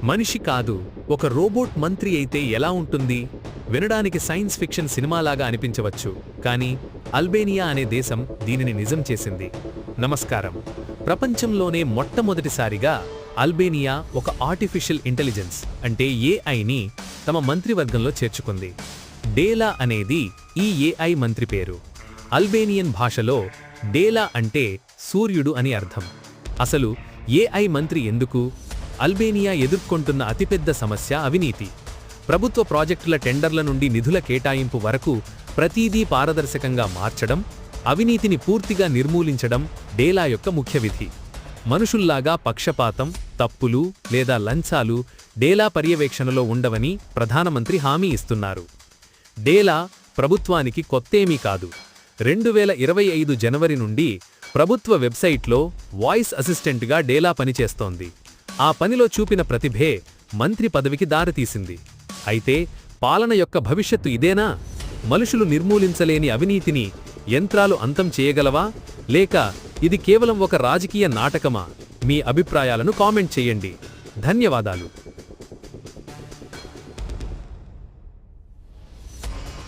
మనిషి కాదు, ఒక రోబోట్ మంత్రి అయితే ఎలా ఉంటుంది? వినడానికి సైన్స్ ఫిక్షన్ సినిమాలాగా అనిపించవచ్చు, కానీ అల్బేనియా అనే దేశం దీనిని నిజం చేసింది. నమస్కారం. ప్రపంచంలోనే మొట్టమొదటిసారిగా అల్బేనియా ఒక ఆర్టిఫిషియల్ ఇంటెలిజెన్స్ అంటే ఏఐని తమ మంత్రివర్గంలో చేర్చుకుంది. డేలా అనేది ఈ ఏఐ మంత్రి పేరు. అల్బేనియన్ భాషలో డేలా అంటే సూర్యుడు అని అర్థం. అసలు ఏఐ మంత్రి ఎందుకు? అల్బేనియా ఎదుర్కొంటున్న అతిపెద్ద సమస్య అవినీతి. ప్రభుత్వ ప్రాజెక్టుల టెండర్ల నుండి నిధుల కేటాయింపు వరకు ప్రతిదీ పారదర్శకంగా మార్చడం, అవినీతిని పూర్తిగా నిర్మూలించడం డేలా యొక్క ముఖ్య విధి. మనుషుల్లాగా పక్షపాతం, తప్పులు లేదా లంచాలు డేలా పర్యవేక్షణలో ఉండవని ప్రధానమంత్రి హామీ ఇస్తున్నారు. డేలా ప్రభుత్వానికి కొత్తేమీ కాదు. 2025 జనవరి నుండి ప్రభుత్వ వెబ్సైట్లో వాయిస్ అసిస్టెంట్గా డేలా పనిచేస్తోంది. ఆ పనిలో చూపిన ప్రతిభే మంత్రి పదవికి దారితీసింది. అయితే పాలన యొక్క భవిష్యత్తు ఇదేనా? మనుషులు నిర్మూలించలేని అవినీతిని యంత్రాలు అంతం చేయగలవా, లేక ఇది కేవలం ఒక రాజకీయ నాటకమా? మీ అభిప్రాయాలను కామెంట్ చేయండి. ధన్యవాదాలు.